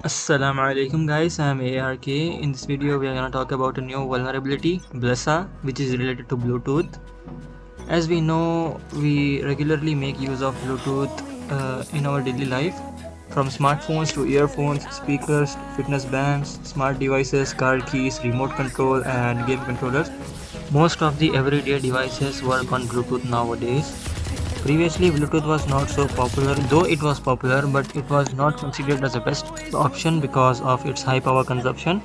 Assalamu alaikum guys, I am ARK. In this video we are going to talk about a new vulnerability, Blessa, which is related to Bluetooth. As we know, we regularly make use of Bluetooth in our daily life, from smartphones to earphones, speakers, fitness bands, smart devices, car keys, remote control and game controllers. Most of the everyday devices work on Bluetooth nowadays. Previously, Bluetooth was not so popular, though it was popular, but it was not considered as the best option because of its high power consumption.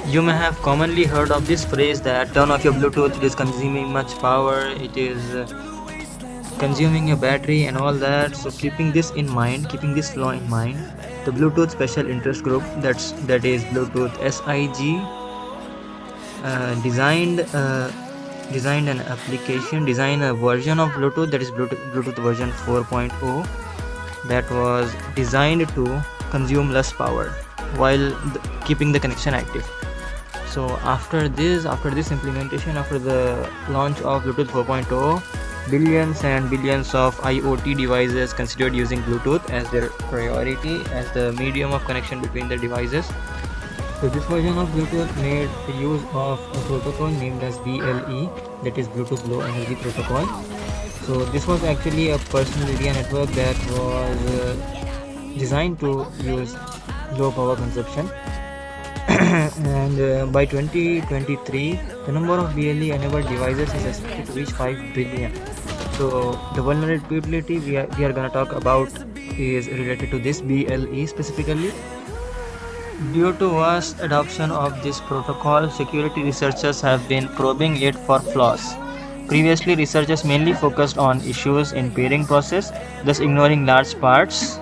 You may have commonly heard of this phrase that turn off your Bluetooth, it is consuming much power, it is consuming your battery and all that. So keeping this in mind, keeping this flaw in mind, the Bluetooth Special Interest Group, that is Bluetooth SIG, designed designed a version of Bluetooth, that is Bluetooth version 4.0, that was designed to consume less power while keeping the connection active. So after this implementation, after the launch of Bluetooth 4.0, billions and billions of IoT devices considered using Bluetooth as their priority, as the medium of connection between the devices. So this version of Bluetooth made use of a protocol named as BLE, that is Bluetooth Low Energy Protocol. So this was actually a personal area network that was designed to use low power consumption. And by 2023, the number of BLE enabled devices is expected to reach 5 billion. So the vulnerability we are going to talk about is related to this BLE specifically. Due to vast adoption of this protocol, security researchers have been probing it for flaws. Previously, researchers mainly focused on issues in pairing process, thus ignoring large parts,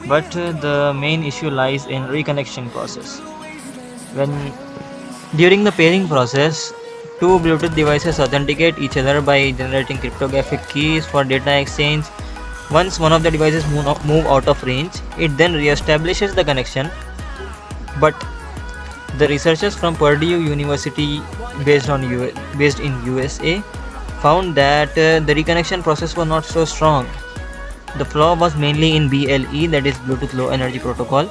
but the main issue lies in reconnection process. During the pairing process, two Bluetooth devices authenticate each other by generating cryptographic keys for data exchange. Once one of the devices move out of range, it then reestablishes the connection. But the researchers from Purdue University, based in USA, found that the reconnection process was not so strong. The flaw was mainly in BLE, that is Bluetooth Low Energy Protocol,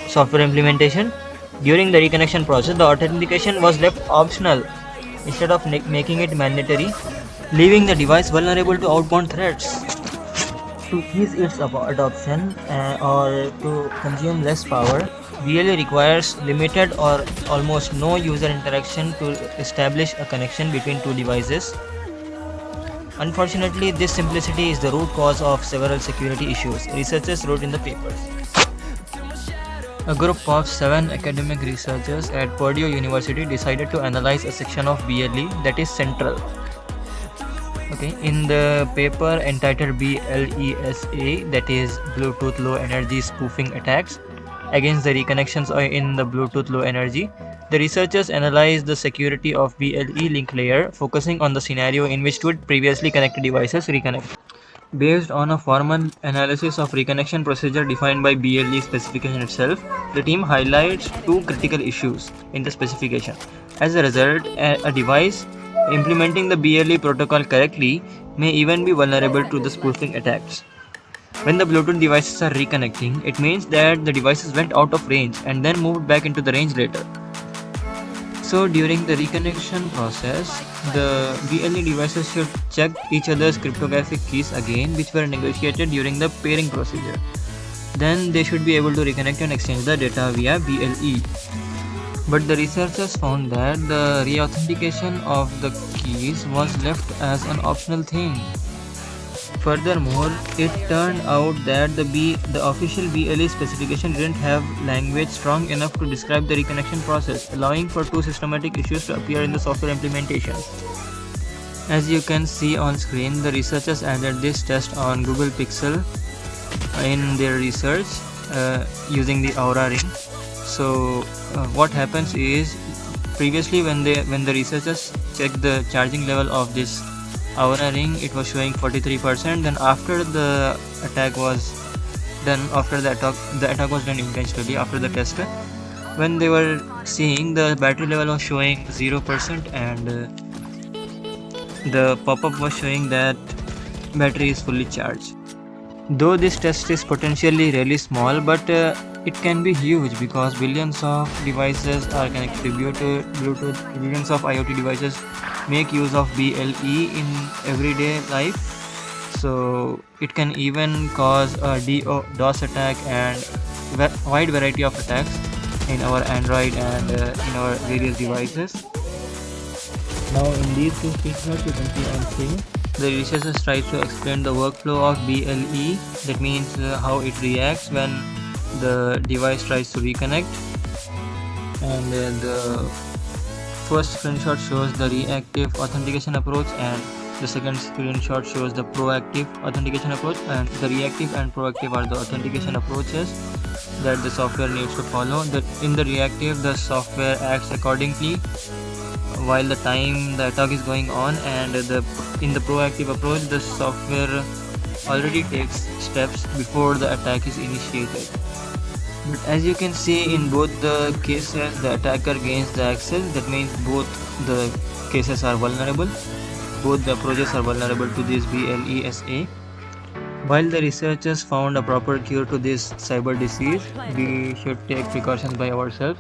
software implementation. During the reconnection process, the authentication was left optional instead of making it mandatory, leaving the device vulnerable to outbound threats. To ease its adoption or to consume less power, BLE requires limited or almost no user interaction to establish a connection between two devices. Unfortunately, this simplicity is the root cause of several security issues, researchers wrote in the papers. A group of 7 academic researchers at Purdue University decided to analyze a section of BLE that is central. Okay, in the paper entitled BLESA, that is Bluetooth Low Energy Spoofing Attacks against the reconnections in the Bluetooth Low Energy, the researchers analyzed the security of BLE link layer, focusing on the scenario in which two previously connected devices reconnect. Based on a formal analysis of reconnection procedure defined by BLE specification itself, the team highlights two critical issues in the specification. As a result, a device implementing the BLE protocol correctly may even be vulnerable to the spoofing attacks. When the Bluetooth devices are reconnecting, it means that the devices went out of range and then moved back into the range later. So during the reconnection process, the BLE devices should check each other's cryptographic keys again, which were negotiated during the pairing procedure. Then they should be able to reconnect and exchange the data via BLE. But the researchers found that the re-authentication of the keys was left as an optional thing. Furthermore, it turned out that the official BLE specification didn't have language strong enough to describe the reconnection process, allowing for two systematic issues to appear in the software implementation. As you can see on screen, the researchers added this test on Google Pixel in their research using the Aura ring. So what happens is, previously when the researchers checked the charging level of this Aura ring, it was showing 43%. Then after the attack was done, the attack was done intentionally after the test, when they were seeing, the battery level was showing 0% and the pop-up was showing that battery is fully charged. Though this test is potentially really small, but It can be huge because billions of devices are connected to Bluetooth. Billions of IoT devices make use of BLE in everyday life. So it can even cause a DOS attack and wide variety of attacks in our Android and in our various devices. Now in these two screenshots you can see on screen, the researchers try to explain the workflow of BLE. That means how it reacts when the device tries to reconnect. And the first screenshot shows the reactive authentication approach, and the second screenshot shows the proactive authentication approach. And the reactive and proactive are the authentication approaches that the software needs to follow. That in the reactive, the software acts accordingly while the time the attack is going on, and in the proactive approach, the software already takes steps before the attack is initiated. But as you can see, in both the cases, the attacker gains the access. That means both the cases are vulnerable. Both the approaches are vulnerable to this BLESA. While the researchers found a proper cure to this cyber disease, we should take precautions by ourselves.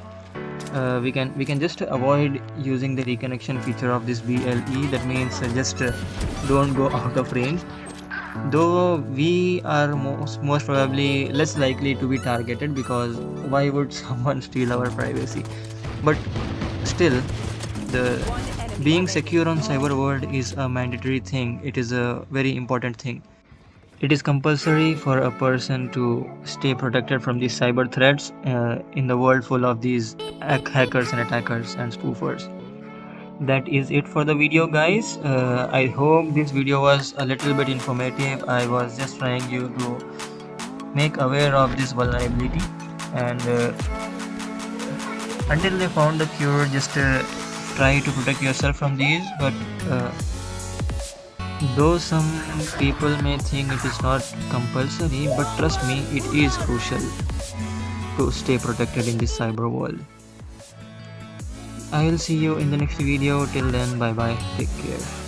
We can just avoid using the reconnection feature of this BLE. That means just don't go out of range. Though we are most probably less likely to be targeted, because why would someone steal our privacy? But still, the being secure on cyber world is a mandatory thing. It is a very important thing. It is compulsory for a person to stay protected from these cyber threats in the world full of these hackers and attackers and spoofers. That is it for the video, guys. I hope this video was a little bit informative. I was just trying you to make aware of this vulnerability, and until they found the cure, just try to protect yourself from these. But though some people may think it is not compulsory, but trust me, it is crucial to stay protected in this cyber world. I will see you in the next video. Till then, bye bye. Take care.